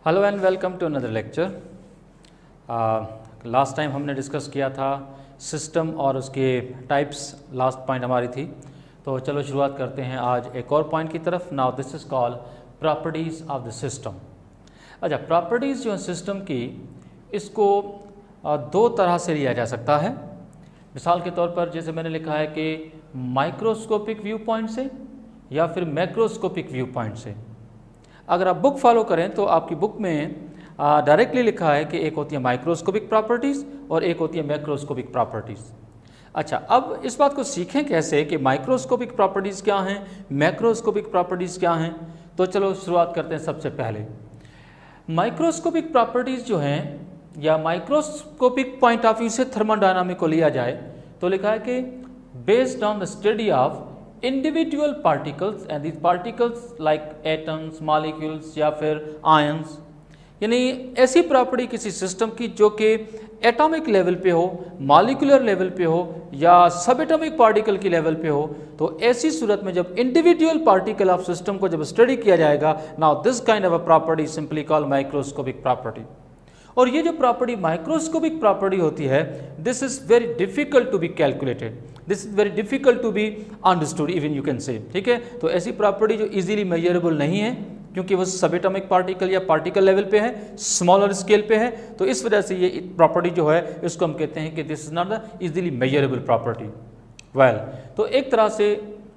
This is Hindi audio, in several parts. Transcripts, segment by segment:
Hello and welcome to another lecture. Last time हमने डिस्कस किया था सिस्टम और उसके टाइप्स, लास्ट पॉइंट हमारी थी। तो चलो शुरुआत करते हैं आज एक और पॉइंट की तरफ। Now this is called properties of the system. अच्छा, प्रॉपर्टीज़ जो है सिस्टम की, इसको दो तरह से लिया जा सकता है। मिसाल के तौर पर जैसे मैंने लिखा है कि माइक्रोस्कोपिक व्यू पॉइंट से या फिर मैक्रोस्कोपिक व्यू पॉइंट से। अगर आप बुक फॉलो करें तो आपकी बुक में डायरेक्टली लिखा है कि एक होती है माइक्रोस्कोपिक प्रॉपर्टीज़ और एक होती है मैक्रोस्कोपिक प्रॉपर्टीज़। अच्छा, अब इस बात को सीखें कैसे कि माइक्रोस्कोपिक प्रॉपर्टीज़ क्या हैं, मैक्रोस्कोपिक प्रॉपर्टीज़ क्या हैं। तो चलो शुरुआत करते हैं। सबसे पहले माइक्रोस्कोपिक प्रॉपर्टीज़ जो हैं या माइक्रोस्कोपिक पॉइंट ऑफ व्यू से थर्मोडायनामिक को लिया जाए तो लिखा है कि based on the study of individual particles and these particles like atoms, molecules या फिर आयंस, यानी ऐसी प्रॉपर्टी किसी सिस्टम की जो कि एटॉमिक लेवल पे हो, मॉलिक्यूलर लेवल पे हो या सब एटॉमिक पार्टिकल की लेवल पे हो, तो ऐसी सूरत में जब इंडिविजुअल पार्टिकल ऑफ सिस्टम को जब स्टडी किया जाएगा, now this kind of a property simply called microscopic property. और ये जो प्रॉपर्टी माइक्रोस्कोपिक प्रॉपर्टी होती है, this is very difficult to be calculated, this is very difficult to be understood even you can say. ठीक है, तो ऐसी प्रॉपर्टी जो इजीली मेजरेबल नहीं है क्योंकि वो सब एटॉमिक पार्टिकल या पार्टिकल लेवल पे है, स्मॉलर स्केल पे है, तो इस वजह से ये प्रॉपर्टी जो है इसको हम कहते हैं कि this is not the easily measurable property. Well, तो एक तरह से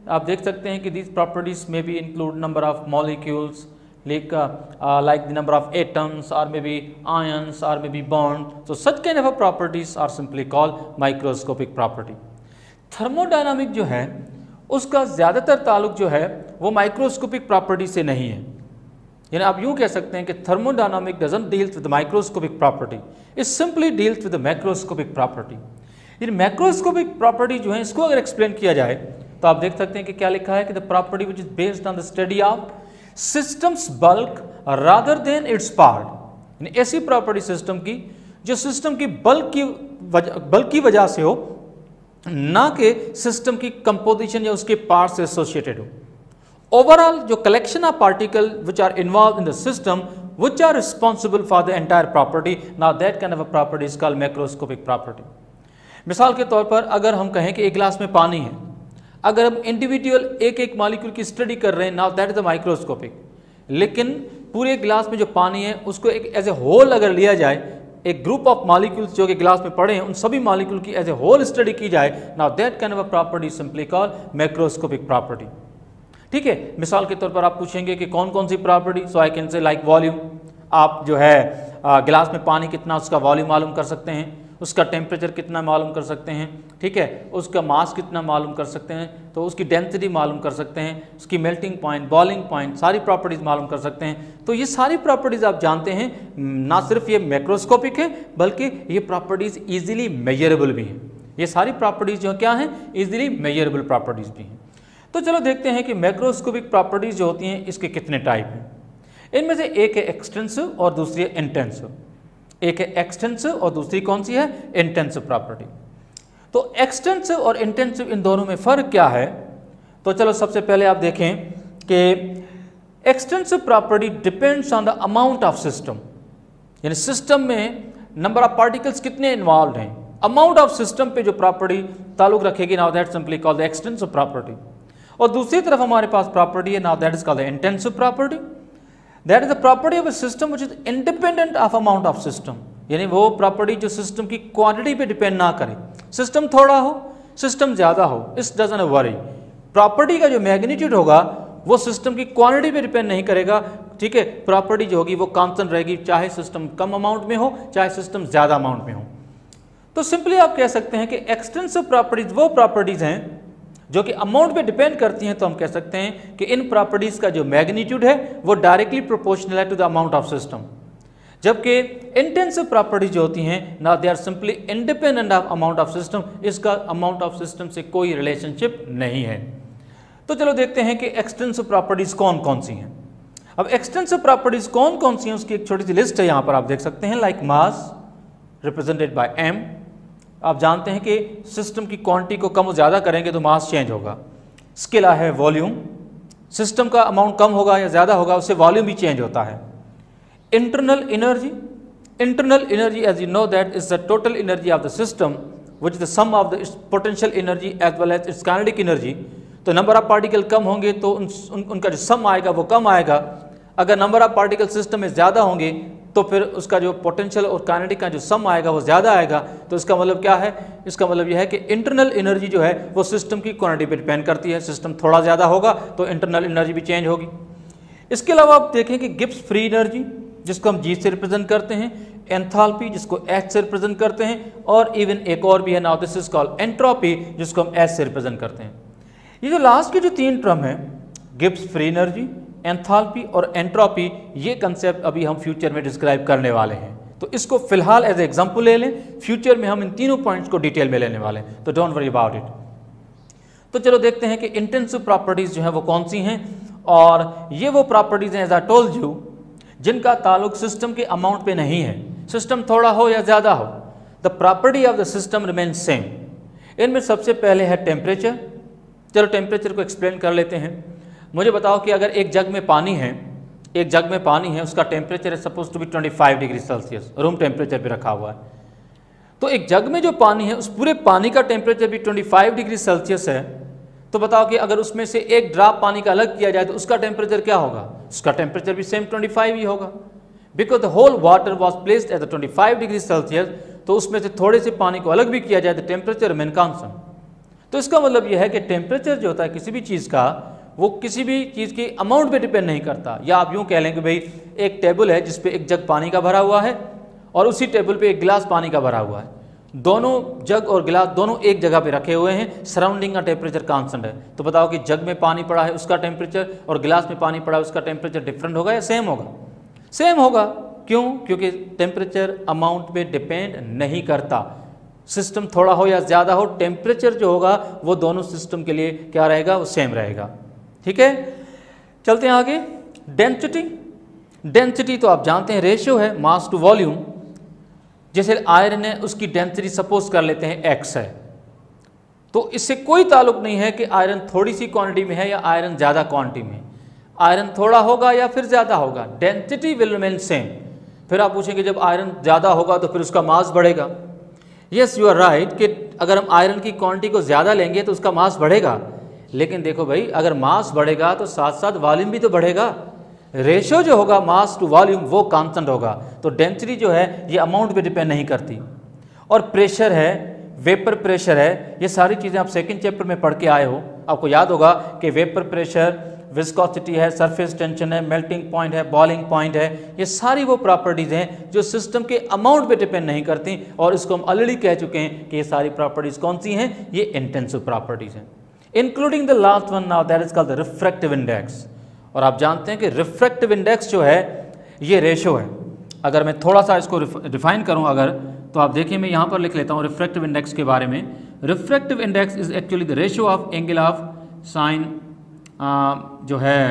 आप देख सकते हैं कि दीज प्रॉपर्टीज में be include number of molecules like the number of atoms or maybe ions or maybe bonds. So such kind of a properties are simply called microscopic property. Thermodynamic जो है उसका ज़्यादातर ताल्लुक जो है वो माइक्रोस्कोपिक प्रॉपर्टी से नहीं है। यानी आप यूँ कह सकते हैं कि thermodynamic doesn't deals with microscopic property, it simply deals with macroscopic property. ये मैक्रोस्कोपिक प्रॉपर्टी जो है इसको अगर एक्सप्लेन किया जाए तो आप देख सकते हैं कि क्या लिखा है कि the property which is based on the study of systems bulk rather than it's part. ऐसी प्रॉपर्टी सिस्टम की जो सिस्टम की बल्क की वजह से हो, ना कि सिस्टम की कंपोजिशन या उसके पार्ट से एसोसिएटेड हो। ओवरऑल जो collection of particle which are involve in the system which are responsible for the entire property, now that kind of a property is called macroscopic property. मिसाल के तौर पर अगर हम कहें कि एक गिलास में पानी है, अगर हम इंडिविजुअल एक एक मॉलिक्यूल की स्टडी कर रहे हैं, now that is the microscopic. लेकिन पूरे गिलास में जो पानी है उसको एक एज ए होल अगर लिया जाए, एक ग्रुप ऑफ मॉलिक्यूल्स जो कि गिलास में पड़े हैं उन सभी मॉलिक्यूल की एज ए होल स्टडी की जाए, now that kind of a property simply called macroscopic property. ठीक है, मिसाल के तौर पर आप पूछेंगे कि कौन कौन सी property, so I can say like volume. आप जो है गिलास में पानी कितना उसका वॉल्यूम मालूम कर सकते हैं, उसका टेम्परेचर कितना मालूम कर सकते हैं, ठीक है, उसका मास कितना मालूम कर सकते हैं, तो उसकी डेंसिटी मालूम कर सकते हैं, उसकी मेल्टिंग पॉइंट, बॉइलिंग पॉइंट, सारी प्रॉपर्टीज़ मालूम कर सकते हैं। तो ये सारी प्रॉपर्टीज़ आप जानते हैं, ना सिर्फ ये मैक्रोस्कोपिक है बल्कि ये प्रॉपर्टीज़ ईजिली मेजरेबल भी हैं। ये सारी प्रॉपर्टीज़ जो क्या हैं, ईजिली मेजरेबल प्रॉपर्टीज़ भी हैं। तो चलो देखते हैं कि मैक्रोस्कोपिक प्रॉपर्टीज़ जो होती हैं इसके कितने टाइप हैं। इनमें से एक है एक्सटेंसिव और दूसरी है इंटेंसिव। एक है एक्सटेंसिव और दूसरी कौन सी है, इंटेंसिव प्रॉपर्टी। तो एक्सटेंसिव और इंटेंसिव इन दोनों में फ़र्क क्या है, तो चलो सबसे पहले आप देखें कि extensive property depends on the amount of system, यानी सिस्टम में नंबर ऑफ पार्टिकल्स कितने इन्वॉल्व हैं, अमाउंट ऑफ सिस्टम पे जो प्रॉपर्टी ताल्लुक रखेगी, now that simply called the extensive property. और दूसरी तरफ हमारे पास प्रॉपर्टी है, now that is called the intensive property. That is the property of a system which is independent of amount of system, यानी वो प्रॉपर्टी जो सिस्टम की क्वांटिटी पे डिपेंड ना करे, सिस्टम थोड़ा हो, सिस्टम ज़्यादा हो, इस डजंट वरी। प्रॉपर्टी का जो मैग्नीट्यूड होगा वो सिस्टम की क्वांटिटी पे डिपेंड नहीं करेगा। ठीक है, प्रॉपर्टी जो होगी वो कांस्टेंट रहेगी, चाहे सिस्टम कम अमाउंट में हो चाहे सिस्टम ज़्यादा अमाउंट में हो। तो सिंपली आप कह सकते हैं कि एक्सटेंसिव प्रॉपर्टीज वो प्रॉपर्टीज़ हैं जो कि अमाउंट पे डिपेंड करती हैं। तो हम कह सकते हैं कि इन प्रॉपर्टीज़ का जो मैग्नीट्यूड है वो डायरेक्टली प्रोपोर्शनल है to the amount of system, जबकि इंटेंसिव प्रॉपर्टीज जो होती हैं, ना they are simply independent of amount of system, इसका अमाउंट ऑफ सिस्टम से कोई रिलेशनशिप नहीं है। तो चलो देखते हैं कि एक्सटेंसिव प्रॉपर्टीज़ कौन कौन सी हैं। अब एक्सटेंसिव प्रॉपर्टीज़ कौन कौन सी हैं उसकी एक छोटी सी लिस्ट है, यहाँ पर आप देख सकते हैं। Like mass represented by M, आप जानते हैं कि सिस्टम की क्वांटिटी को कम और ज़्यादा करेंगे तो मास चेंज होगा। स्केला है वॉल्यूम, सिस्टम का अमाउंट कम होगा या ज़्यादा होगा उससे वॉल्यूम भी चेंज होता है। Internal energy, as you know, that is the total energy of the system, which is the sum of its potential energy as well as its kinetic energy. तो नंबर ऑफ पार्टिकल कम होंगे तो उनका जो सम आएगा वो कम आएगा। अगर नंबर ऑफ पार्टिकल सिस्टम में ज़्यादा होंगे तो फिर उसका जो पोटेंशियल और काइनेटिक का जो सम आएगा वो ज़्यादा आएगा। तो इसका मतलब क्या है? इसका मतलब यह है कि इंटरनल एनर्जी जो है वो सिस्टम की क्वांटिटी पर डिपेंड करती है। सिस्टम थोड़ा ज़्यादा होगा तो इंटरनल एनर्जी भी चेंज होगी। इसके अलावा आप देखें कि गिब्स फ्री एनर्जी, जिसको हम G से रिप्रेजेंट करते हैं, एंथैल्पी जिसको H से रिप्रेजेंट करते हैं, और इवन एक और भी है, now this is called entropy, जिसको हम S से रिप्रेजेंट करते हैं। ये जो लास्ट के जो तीन टर्म है, गिब्स फ्री एनर्जी, एंथैल्पी और एंट्रोपी, ये कंसेप्ट अभी हम फ्यूचर में डिस्क्राइब करने वाले हैं। तो इसको फिलहाल एज एग्जांपल ले लें, फ्यूचर में हम इन तीनों पॉइंट्स को डिटेल में लेने वाले हैं, तो डोंट वरी अबाउट इट। तो चलो देखते हैं कि इंटेंसिव प्रॉपर्टीज जो है वो कौन सी हैं, और ये वो प्रॉपर्टीज हैं एज आई टोल्ड यू जिनका ताल्लुक सिस्टम के अमाउंट पे नहीं है। सिस्टम थोड़ा हो या ज़्यादा हो, the property of the system remain same. इनमें सबसे पहले है टेम्परेचर। चलो टेम्परेचर को एक्सप्लेन कर लेते हैं। मुझे बताओ कि अगर एक जग में पानी है, उसका टेम्परेचर है suppose to be 25 degree Celsius, room temperature पे रखा हुआ है। तो एक जग में जो पानी है उस पूरे पानी का टेम्परेचर भी 25 डिग्री सेल्सियस है। तो बताओ कि अगर उसमें से एक ड्रॉप पानी का अलग किया जाए तो उसका टेम्परेचर क्या होगा? उसका टेम्परेचर भी सेम 25 ही होगा, because the whole water was placed at the 25 degree Celsius. तो उसमें से थोड़े से पानी को अलग भी किया जाए तो टेम्परेचर रिमेन कांस्टेंट। तो इसका मतलब यह है कि टेम्परेचर जो होता है किसी भी चीज़ का, वो किसी भी चीज़ की अमाउंट पे डिपेंड नहीं करता। या आप यूँ कह लें कि भाई एक टेबल है जिसपे एक जग पानी का भरा हुआ है और उसी टेबल पे एक गिलास पानी का भरा हुआ है। दोनों जग और गिलास दोनों एक जगह पे रखे हुए हैं, सराउंडिंग का टेम्परेचर कांस्टेंट है। तो बताओ कि जग में पानी पड़ा है उसका टेम्परेचर और गिलास में पानी पड़ा है उसका टेम्परेचर डिफरेंट होगा या सेम होगा? सेम होगा। क्यों? क्योंकि टेम्परेचर अमाउंट पे डिपेंड नहीं करता। सिस्टम थोड़ा हो या ज़्यादा हो, टेम्परेचर जो होगा वो दोनों सिस्टम के लिए क्या रहेगा? वो सेम रहेगा। ठीक है, चलते हैं आगे। डेंसिटी तो आप जानते हैं रेशियो है मास टू वॉल्यूम। जैसे आयरन है, उसकी डेंसिटी सपोज कर लेते हैं x है, तो इससे कोई ताल्लुक नहीं है कि आयरन थोड़ी सी क्वांटिटी में है या आयरन ज़्यादा क्वांटिटी में। आयरन थोड़ा होगा या फिर ज़्यादा होगा, डेंसिटी विल रिमेन सेम। फिर आप पूछेंगे जब आयरन ज़्यादा होगा तो फिर उसका मास बढ़ेगा। यस यू आर राइट कि अगर हम आयरन की क्वांटिटी को ज़्यादा लेंगे तो उसका मास बढ़ेगा। लेकिन देखो भाई, अगर मास बढ़ेगा तो साथ साथ वॉल्यूम भी तो बढ़ेगा। रेशियो जो होगा मास टू वॉल्यूम वो कांस्टेंट होगा। तो डेंसिटी जो है ये अमाउंट पे डिपेंड नहीं करती। और प्रेशर है, वेपर प्रेशर है, ये सारी चीज़ें आप सेकंड चैप्टर में पढ़ के आए हो। आपको याद होगा कि वेपर प्रेशर, विस्कोसिटी है, सरफेस टेंशन है, मेल्टिंग पॉइंट है, बॉइलिंग पॉइंट है, ये सारी वो प्रॉपर्टीज़ हैं जो सिस्टम के अमाउंट पे डिपेंड नहीं करती। और इसको हम ऑलरेडी कह चुके हैं कि ये सारी प्रॉपर्टीज़ कौन सी हैं? ये इंटेंसिव प्रॉपर्टीज़ हैं, including the last one now that is called the refractive index. और आप जानते हैं कि रिफ्रैक्टिव इंडेक्स जो है ये रेशो है। अगर मैं थोड़ा सा इसको डिफाइन करूं अगर, तो आप देखिए मैं यहाँ पर लिख लेता हूँ रिफ्रैक्टिव इंडेक्स के बारे में। Refractive index is actually the ratio of angle of sine जो है,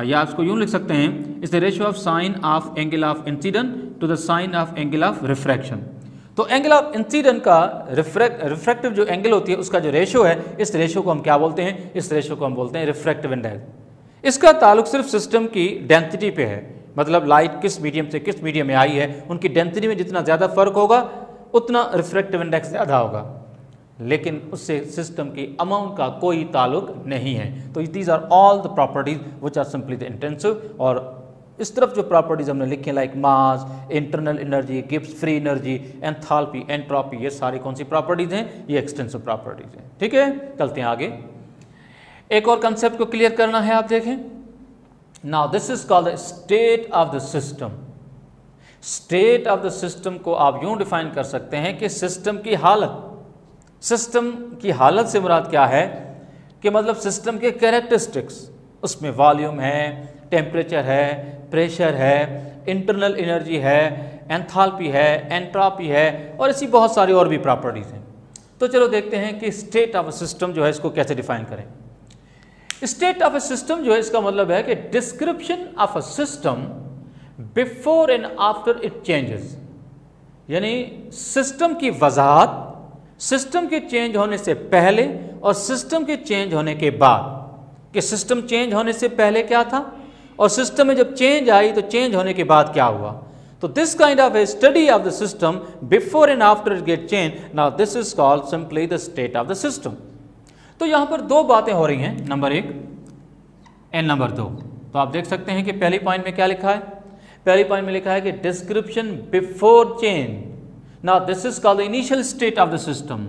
या इसको यूँ लिख सकते हैं, is the ratio of sine of angle of incident to the sine of angle of refraction. तो एंगल ऑफ इंसिडेंट का रिफ्रैक्टिव जो एंगल होती है उसका जो रेशियो है, इस रेशियो को हम क्या बोलते हैं? इस रेशियो को हम बोलते हैं रिफ्रैक्टिव इंडेक्स। इसका ताल्लुक सिर्फ सिस्टम की डेंसिटी पे है, मतलब लाइट किस मीडियम से किस मीडियम में आई है, उनकी डेंसिटी में जितना ज़्यादा फर्क होगा उतना रिफ्रैक्टिव इंडेक्स ज़्यादा होगा। लेकिन उससे सिस्टम की अमाउंट का कोई ताल्लुक नहीं है। तो these are all the properties which are simply the intensive. और इस तरफ जो प्रॉपर्टीज हमने लिखे like mass, internal energy, Gibbs free energy, enthalpy, entropy, ये सारी कौन सी प्रॉपर्टीज हैं? ये एक्सटेंसिव प्रॉपर्टीज हैं। ठीक है, चलते हैं आगे। एक और कंसेप्ट को क्लियर करना है, आप देखें। Now this is called the state of the system. State of the system को आप यूं डिफाइन कर सकते हैं कि सिस्टम की हालत। सिस्टम की हालत से मुराद क्या है कि मतलब सिस्टम के कैरेक्टरिस्टिक्स, उसमें वॉल्यूम है, टेम्परेचर है, प्रेशर है, इंटरनल एनर्जी है, एंथैल्पी है, एंट्रोपी है, और ऐसी बहुत सारी और भी प्रॉपर्टीज हैं। तो चलो देखते हैं कि स्टेट ऑफ अ सिस्टम जो है इसको कैसे डिफाइन करें। स्टेट ऑफ अ सिस्टम जो है इसका मतलब है कि description of a system before and after it changes, यानी सिस्टम की वजाहत सिस्टम के चेंज होने से पहले और सिस्टम के चेंज होने के बाद। कि सिस्टम चेंज होने से पहले क्या था और सिस्टम में जब चेंज आई तो चेंज होने के बाद क्या हुआ। तो this kind of A study of the system before and after it get change, now this is called simply the state of the system. तो यहां पर दो बातें हो रही हैं, नंबर एक एंड नंबर दो। तो आप देख सकते हैं कि पहली पॉइंट में क्या लिखा है, पहली पॉइंट में लिखा है कि description before change, now this is called the initial state of the system.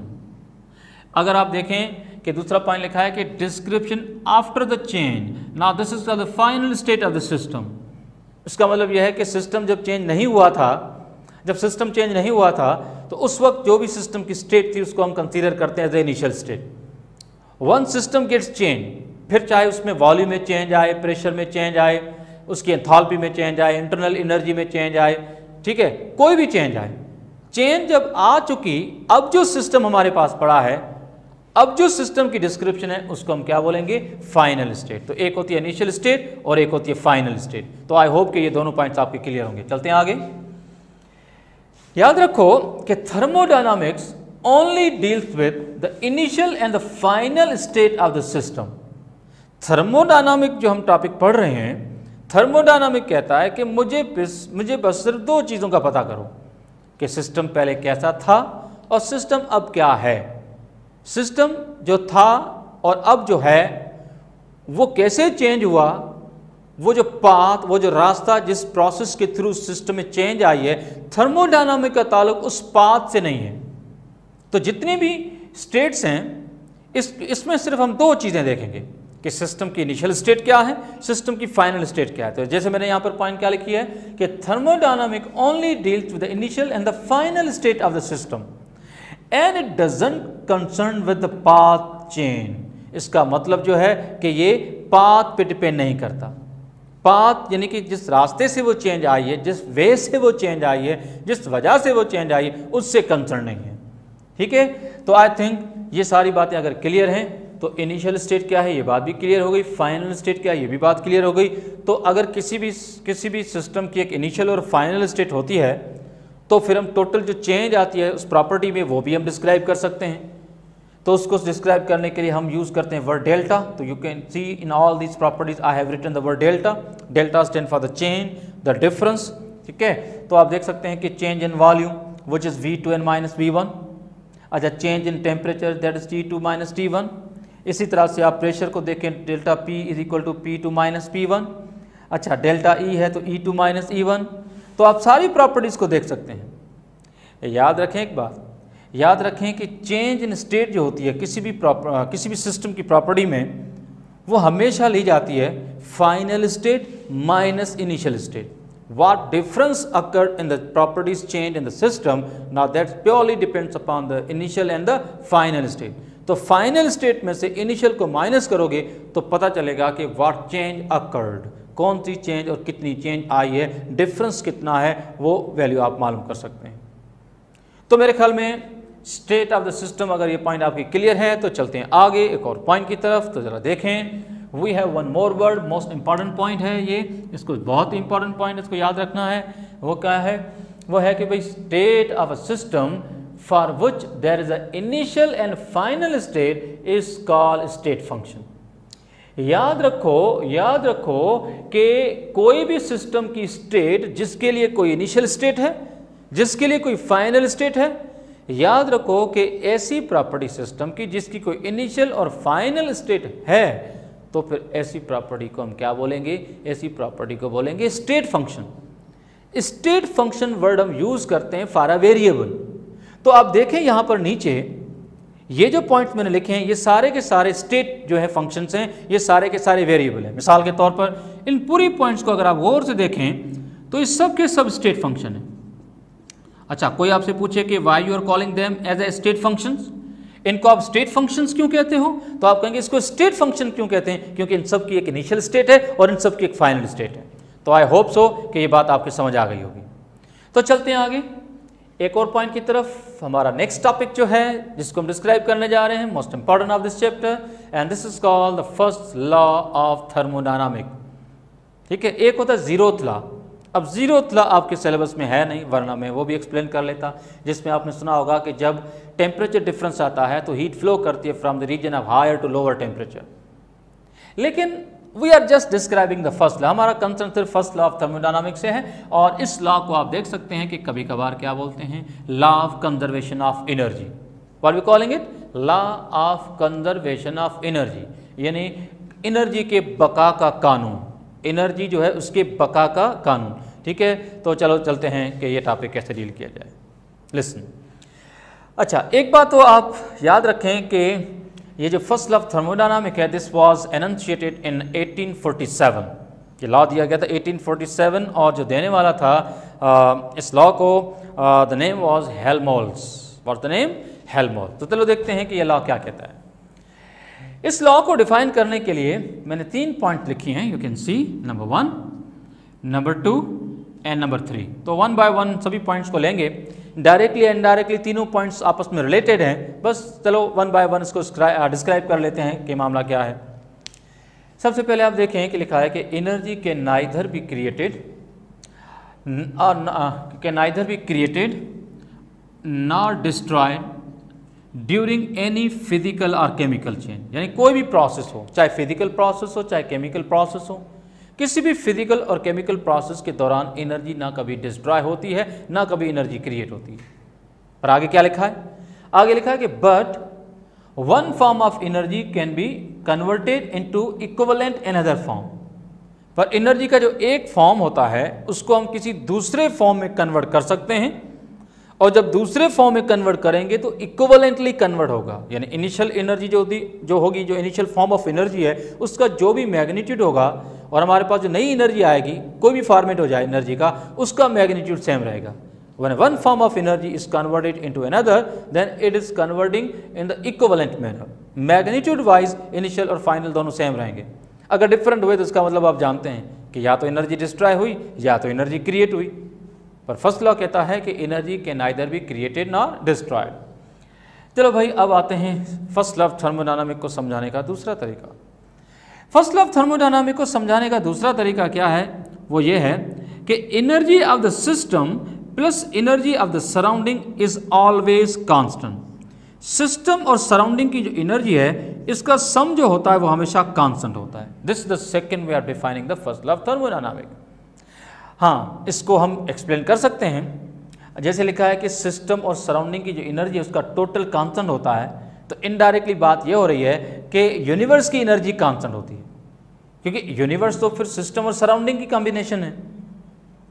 अगर आप देखें कि दूसरा पॉइंट लिखा है कि description after the change, now this is called the final state of the system. इसका मतलब यह है कि सिस्टम जब चेंज नहीं हुआ था, जब सिस्टम चेंज नहीं हुआ था तो उस वक्त जो भी सिस्टम की स्टेट थी उसको हम कंसीडर करते हैं as a initial state. One system gets change, फिर चाहे उसमें वॉल्यूम में चेंज आए, प्रेशर में चेंज आए, उसकी एंथैल्पी में चेंज आए, इंटरनल एनर्जी में चेंज आए, ठीक है, कोई भी चेंज आए, चेंज जब आ चुकी, अब जो सिस्टम हमारे पास पड़ा है, अब जो सिस्टम की डिस्क्रिप्शन है उसको हम क्या बोलेंगे, फाइनल स्टेट। तो एक होती है इनिशियल स्टेट और एक होती है फाइनल स्टेट। तो आई होप कि ये दोनों पॉइंट्स आपके क्लियर होंगे। चलते हैं आगे। याद रखो कि thermodynamics only deals with the initial and the final state of the system। Thermodynamic जो हम टॉपिक पढ़ रहे हैं, थर्मोडायनामिक कहता है कि मुझे बस सिर्फ दो चीज़ों का पता करो कि सिस्टम पहले कैसा था और सिस्टम अब क्या है। सिस्टम जो था और अब जो है वो कैसे चेंज हुआ, वो जो पाथ, वो जो रास्ता जिस प्रोसेस के थ्रू सिस्टम में चेंज आई है, थर्मोडायनामिक का ताल्लुक उस पाथ से नहीं है। तो जितने भी स्टेट्स हैं इसमें सिर्फ हम दो चीज़ें देखेंगे कि सिस्टम की इनिशियल स्टेट क्या है, सिस्टम की फाइनल स्टेट क्या है। तो जैसे मैंने यहाँ पर पॉइंट क्या लिखी है कि thermodynamic only deals with the initial and the final state of the system and it doesn't concern with the path change. इसका मतलब जो है कि ये पाथ पे डिपेंड नहीं करता। पाथ यानी कि जिस रास्ते से वो चेंज आई है, जिस वे से वो चेंज आई है, जिस वजह से वो चेंज आई है, उससे कंसर्न नहीं है। ठीक है, तो आई थिंक ये सारी बातें अगर क्लियर हैं तो इनिशियल स्टेट क्या है ये बात भी क्लियर हो गई, फाइनल स्टेट क्या है ये भी बात क्लियर हो गई। तो अगर किसी भी सिस्टम की एक इनिशियल और फाइनल स्टेट होती है तो फिर हम टोटल जो चेंज आती है उस प्रॉपर्टी में वो भी हम डिस्क्राइब कर सकते हैं। तो उसको डिस्क्राइब करने के लिए हम यूज़ करते हैं वर्ड डेल्टा। तो you can see in all these properties I have written the word delta. Delta stand for the change, the difference. ठीक है, तो आप देख सकते हैं कि change in volume which is V2 minus V1। अच्छा, change in temperature that is T2 minus T1। इसी तरह से आप प्रेशर को देखें, delta P is equal to P2 minus P1। अच्छा, डेल्टा E है तो E2 माइनस E1। तो आप सारी प्रॉपर्टीज़ को देख सकते हैं। याद रखें एक बात, याद रखें कि चेंज इन स्टेट जो होती है किसी भी सिस्टम की प्रॉपर्टी में, वो हमेशा ली जाती है final state minus initial state. What difference occurred in the properties change in the system, now that purely depends upon the initial and the final state। तो फाइनल स्टेट में से इनिशियल को माइनस करोगे तो पता चलेगा कि what change occurred, कौन सी चेंज और कितनी चेंज आई है, डिफरेंस कितना है, वो वैल्यू आप मालूम कर सकते हैं। तो मेरे ख्याल में स्टेट ऑफ द सिस्टम अगर ये पॉइंट आपकी क्लियर है तो चलते हैं आगे एक और पॉइंट की तरफ। तो ज़रा देखें, we have one more word, most important point है ये, इसको बहुत ही इंपॉर्टेंट पॉइंट इसको याद रखना है। वो क्या है, वो है कि भाई state of a system for which there is a initial and final state is called state function. याद रखो कि कोई भी सिस्टम की स्टेट जिसके लिए कोई इनिशियल स्टेट है, जिसके लिए कोई फाइनल स्टेट है, याद रखो कि ऐसी प्रॉपर्टी सिस्टम की जिसकी कोई इनिशियल और फाइनल स्टेट है, तो फिर ऐसी प्रॉपर्टी को हम क्या बोलेंगे, ऐसी प्रॉपर्टी को बोलेंगे state function. State function word हम यूज करते हैं फॉर अ वेरिएबल। तो आप देखें यहां पर नीचे ये जो पॉइंट्स मैंने लिखे हैं, ये सारे के सारे स्टेट जो है फंक्शंस हैं, ये सारे के सारे वेरिएबल हैं। मिसाल के तौर पर इन पूरी पॉइंट्स को अगर आप गौर से देखें तो इस सब के सब स्टेट फंक्शन है। अच्छा, कोई आपसे पूछे कि why you are calling them as a state functions, इनको आप स्टेट फंक्शंस क्यों कहते हो, तो आप कहेंगे इसको स्टेट फंक्शन क्यों कहते हैं, क्योंकि इन सब की एक इनिशियल स्टेट है और इन सब की एक फाइनल स्टेट है। तो आई होप सो कि ये बात आपकी समझ आ गई होगी। तो चलते हैं आगे एक और पॉइंट की तरफ। हमारा नेक्स्ट टॉपिक जो है जिसको हम डिस्क्राइब करने जा रहे हैं, most important of this chapter, and this is called the first law of thermodynamic. ठीक है, एक होता है जीरोथ लॉ। अब जीरोथ लॉ आपके सिलेबस में है नहीं, वरना मैं वो भी एक्सप्लेन कर लेता, जिसमें आपने सुना होगा कि जब टेम्परेचर डिफरेंस आता है तो हीट फ्लो करती है from the region of higher to lower temperature. लेकिन we are just describing the first law, हमारा कंसर्न सिर्फ फर्स्ट लॉ ऑफ थर्मोडायनामिक्स से है। और इस लॉ को आप देख सकते हैं कि कभी कभार क्या बोलते हैं, law of conservation of energy. What we calling it, law of conservation of energy, यानी एनर्जी के बका का कानून, एनर्जी जो है उसके बका का कानून। ठीक है, तो चलो चलते हैं कि ये टॉपिक कैसे डील किया जाए। लिसन, अच्छा एक बात तो आप याद रखें कि ये जो फर्स्ट लॉ ऑफ थर्मोडायनामिक है, दिस वाज एनंशिएटेड इन 1847। ये लॉ दिया गया था 1847 और जो देने वाला था इस लॉ को, the name was Helmholtz. What the name, Helmholtz. तो चलो देखते हैं कि ये लॉ क्या कहता है। इस लॉ को डिफाइन करने के लिए मैंने 3 पॉइंट लिखी हैं, you can C, number 1, number 2 and number 3। तो 1 बाय 1 सभी पॉइंट्स को लेंगे, डायरेक्टली एंड इनडायरेक्टली तीनों पॉइंट्स आपस में रिलेटेड हैं। बस चलो 1 बाय 1 इसको डिस्क्राइब कर लेते हैं कि मामला क्या है। सबसे पहले आप देखें कि लिखा है कि energy can neither be created nor destroyed during any physical और केमिकल चेंज, यानी कोई भी प्रोसेस हो, चाहे फिजिकल प्रोसेस हो चाहे केमिकल प्रोसेस हो, किसी भी फिजिकल और केमिकल प्रोसेस के दौरान एनर्जी ना कभी डिस्ट्रॉय होती है ना कभी एनर्जी क्रिएट होती है। पर आगे क्या लिखा है, आगे लिखा है कि but one form of energy can be converted into equivalent another form. पर एनर्जी का जो एक फॉर्म होता है उसको हम किसी दूसरे फॉर्म में कन्वर्ट कर सकते हैं, और जब दूसरे फॉर्म में कन्वर्ट करेंगे तो इक्विवेलेंटली कन्वर्ट होगा, यानी इनिशियल एनर्जी जो इनिशियल फॉर्म ऑफ एनर्जी है उसका जो भी मैग्नीट्यूड होगा, और हमारे पास जो नई एनर्जी आएगी, कोई भी फॉर्मेट हो जाए एनर्जी का, उसका मैग्नीट्यूड सेम रहेगा। When one form of energy is converted into another, then it is converting in the equivalent manner. Magnitude wise initial और फाइनल दोनों सेम रहेंगे। अगर डिफरेंट हुए तो इसका मतलब आप जानते हैं कि या तो एनर्जी डिस्ट्रॉय हुई या तो एनर्जी क्रिएट हुई। पर फर्स्ट लॉ कहता है कि energy can neither be created nor destroyed. चलो भाई, अब आते हैं फर्स्ट लॉ ऑफ थर्मोडायनामिक को समझाने का दूसरा तरीका। फर्स्ट लॉ ऑफ थर्मोडायनामिक को समझाने का दूसरा तरीका क्या है, वो ये है कि energy of the system plus energy of the surrounding is always constant. System और सराउंडिंग की जो एनर्जी है इसका सम जो होता है वो हमेशा कांस्टेंट होता है। This is the second we are defining the first law of thermodynamic. हाँ, इसको हम एक्सप्लेन कर सकते हैं। जैसे लिखा है कि सिस्टम और सराउंडिंग की जो एनर्जी है उसका टोटल कांस्टेंट होता है, तो इनडायरेक्टली बात ये हो रही है कि यूनिवर्स की एनर्जी कांस्टेंट होती है, क्योंकि यूनिवर्स तो फिर सिस्टम और सराउंडिंग की कॉम्बिनेशन है।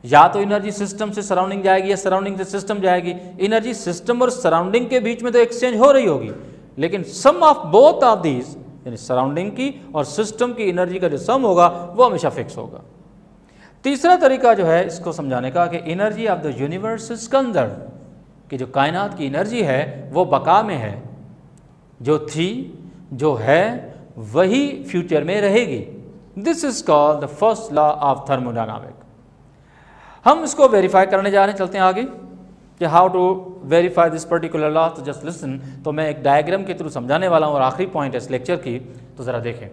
या तो एनर्जी सिस्टम से सराउंडिंग जाएगी या सराउंडिंग से सिस्टम जाएगी। एनर्जी सिस्टम और सराउंडिंग के बीच में तो एक्सचेंज हो रही होगी, लेकिन सम ऑफ बोथ ऑफ दीज, यानी सराउंडिंग की और सिस्टम की एनर्जी का जो सम होगा वो हमेशा फिक्स होगा। तीसरा तरीका जो है इसको समझाने का कि energy of the universe is conserve, कि जो कायनात की एनर्जी है वो बका में है, जो थी जो है वही फ्यूचर में रहेगी। This is called the first law of thermodynamic. हम इसको वेरीफाई करने जा रहे हैं, चलते हैं आगे कि how to verify this particular law. तो जस्ट लिसन, तो मैं एक डायग्राम के थ्रू समझाने वाला हूँ और आखिरी पॉइंट है इस लेक्चर की, तो ज़रा देखें।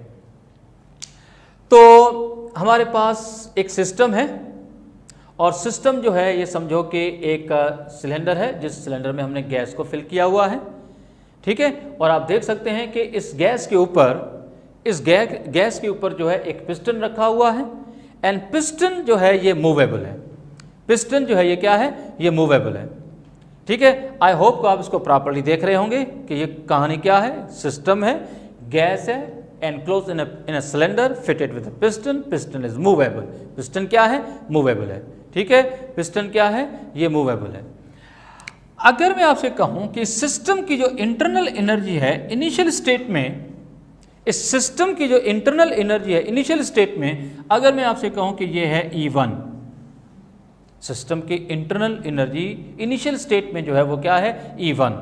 तो हमारे पास एक सिस्टम है, और सिस्टम जो है ये समझो कि एक सिलेंडर है जिस सिलेंडर में हमने गैस को फिल किया हुआ है, ठीक है। और आप देख सकते हैं कि इस गैस के ऊपर जो है एक पिस्टन रखा हुआ है, एंड पिस्टन जो है ये मूवेबल है। पिस्टन जो है ये क्या है, ये मूवेबल है, ठीक है। आई होप को आप इसको प्रॉपर्ली देख रहे होंगे कि ये कहानी क्या है। सिस्टम है, गैस है, enclose in a cylinder fitted with piston. Piston is movable. Piston क्या है, मूवेबल है, ठीक है। पिस्टन क्या है, ये मूवेबल है। अगर मैं आपसे कहूं कि सिस्टम की जो इंटरनल एनर्जी है इनिशियल स्टेट में, इस सिस्टम की जो इंटरनल एनर्जी है इनिशियल स्टेट में, अगर मैं आपसे कहूं कि ये है E1, सिस्टम की इंटरनल एनर्जी इनिशियल स्टेट में जो है वो क्या है, E1।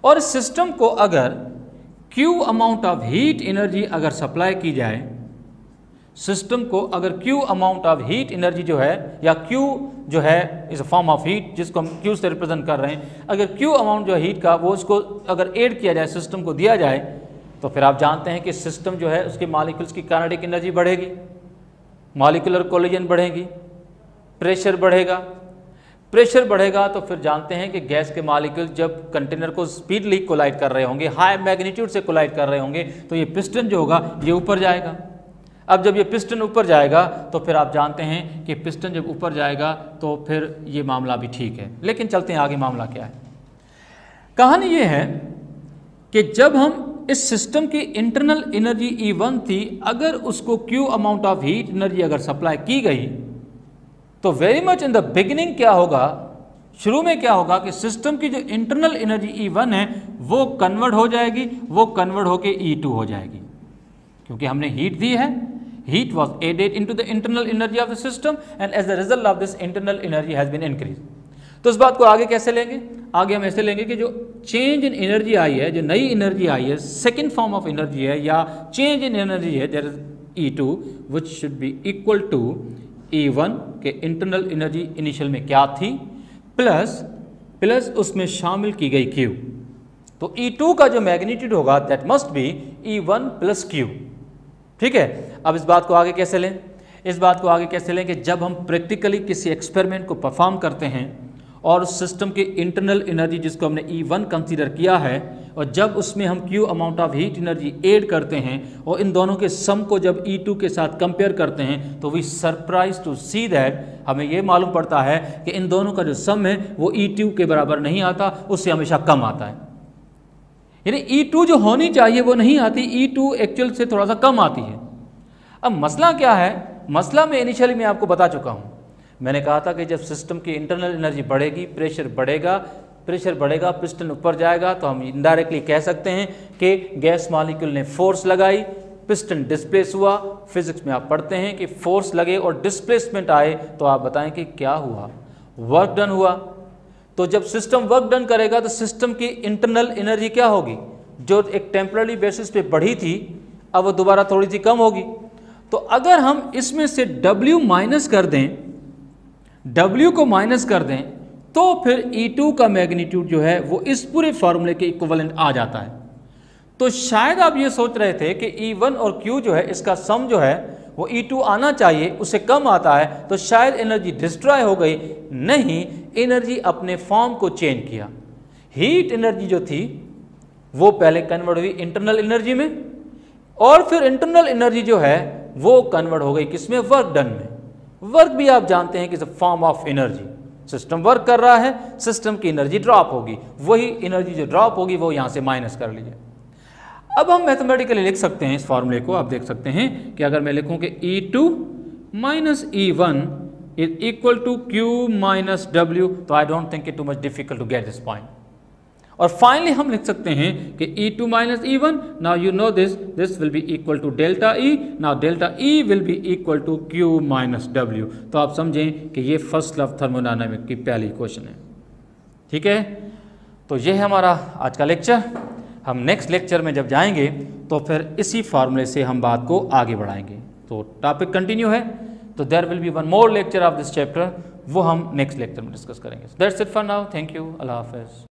और इस सिस्टम को अगर Q amount of heat energy अगर सप्लाई की जाए, सिस्टम को अगर Q amount of heat energy जो है, या Q जो है is a form of heat जिसको हम Q से रिप्रेजेंट कर रहे हैं, अगर Q अमाउंट जो है हीट का वो उसको अगर ऐड किया जाए, सिस्टम को दिया जाए, तो फिर आप जानते हैं कि सिस्टम जो है उसके मॉलिक्यूल्स की काइनेटिक एनर्जी बढ़ेगी, मॉलिक्यूलर कोलिजन बढ़ेगी, प्रेशर बढ़ेगा। प्रेशर बढ़ेगा तो फिर जानते हैं कि गैस के मॉलिक्यूल जब कंटेनर को स्पीडली कोलाइड कर रहे होंगे, हाई मैग्नीट्यूड से कोलाइड कर रहे होंगे, तो ये पिस्टन जो होगा ये ऊपर जाएगा। अब जब ये पिस्टन ऊपर जाएगा तो फिर आप जानते हैं कि पिस्टन जब ऊपर जाएगा तो फिर ये मामला भी ठीक है। लेकिन चलते हैं आगे, मामला क्या है। कहानी ये है कि जब हम इस सिस्टम की इंटरनल एनर्जी E1 थी, अगर उसको Q amount of heat energy अगर सप्लाई की गई तो very much in the beginning क्या होगा, शुरू में क्या होगा कि सिस्टम की जो इंटरनल एनर्जी E1 है वो कन्वर्ट हो जाएगी, वो कन्वर्ट होके E2 हो जाएगी, क्योंकि हमने हीट दी है। Heat was added into the internal energy of the system and as the result of this internal energy has been increase. तो इस बात को आगे कैसे लेंगे, आगे हम ऐसे लेंगे कि जो चेंज इन एनर्जी आई है, जो नई एनर्जी आई है, सेकेंड फॉर्म ऑफ एनर्जी है या चेंज इन एनर्जी है, that is E2 which should be equal to E1 के इंटरनल एनर्जी इनिशियल में क्या थी प्लस उसमें शामिल की गई Q। तो E2 का जो मैग्नीट्यूड होगा that must be E1 plus Q। ठीक है, अब इस बात को आगे कैसे लें, इस बात को आगे कैसे लें कि जब हम प्रैक्टिकली किसी एक्सपेरिमेंट को परफॉर्म करते हैं और सिस्टम की इंटरनल एनर्जी जिसको हमने E1 कंसीडर किया है और जब उसमें हम Q amount of heat energy add करते हैं और इन दोनों के सम को जब E2 के साथ कंपेयर करते हैं तो we surprise to see that हमें ये मालूम पड़ता है कि इन दोनों का जो सम है वो E2 के बराबर नहीं आता, उससे हमेशा कम आता है। यानी E2 जो होनी चाहिए वो नहीं आती, E2 एक्चुअल से थोड़ा सा कम आती है। अब मसला क्या है, मसला मैं इनिशियली मैं आपको बता चुका हूँ। मैंने कहा था कि जब सिस्टम की इंटरनल एनर्जी बढ़ेगी, प्रेशर बढ़ेगा, पिस्टन ऊपर जाएगा, तो हम इनडायरेक्टली कह सकते हैं कि गैस मॉलिक्यूल ने फोर्स लगाई, पिस्टन डिस्प्लेस हुआ। फिजिक्स में आप पढ़ते हैं कि फोर्स लगे और डिस्प्लेसमेंट आए तो आप बताएं कि क्या हुआ, वर्क डन हुआ। तो जब सिस्टम वर्क डन करेगा तो सिस्टम की इंटरनल एनर्जी क्या होगी, जो एक टेम्पररी बेसिस पे बढ़ी थी अब वो दोबारा थोड़ी सी कम होगी। तो अगर हम इसमें से W माइनस कर दें, W को माइनस कर दें तो फिर E2 का मैग्नीट्यूड जो है वो इस पूरे फॉर्मूले के इक्विवेलेंट आ जाता है। तो शायद आप ये सोच रहे थे कि E1 और Q जो है इसका सम जो है वो E2 आना चाहिए, उससे कम आता है तो शायद एनर्जी डिस्ट्रॉय हो गई। नहीं, एनर्जी अपने फॉर्म को चेंज किया। हीट एनर्जी जो थी वो पहले कन्वर्ट हुई इंटरनल एनर्जी में और फिर इंटरनल एनर्जी जो है वो कन्वर्ट हो गई किसमें, वर्क डन में। वर्क भी आप जानते हैं कि is a form of energy. System work कर रहा है, सिस्टम की एनर्जी ड्रॉप होगी, वही एनर्जी जो ड्रॉप होगी वो यहां से माइनस कर लीजिए। अब हम मैथमेटिकली लिख सकते हैं इस फॉर्मूले को, आप देख सकते हैं कि अगर मैं लिखूं कि E2 minus E1 is equal to Q minus W, तो I don't think it too much difficult to get this point. और फाइनली हम लिख सकते हैं कि E2 minus E1, now you know this will be equal to delta E, now delta E will be equal to Q minus W। तो आप समझें कि ये फर्स्ट लॉ ऑफ थर्मोडायनामिक्स की पहली क्वेश्चन है। ठीक है, तो ये है हमारा आज का लेक्चर। हम नेक्स्ट लेक्चर में जब जाएंगे तो फिर इसी फार्मूले से हम बात को आगे बढ़ाएंगे। तो टॉपिक कंटिन्यू है, तो there will be one more lecture of this chapter, वो हम नेक्स्ट लेक्चर में डिस्कस करेंगे। That's it for now, thank you, अल्लाह हाफिज़।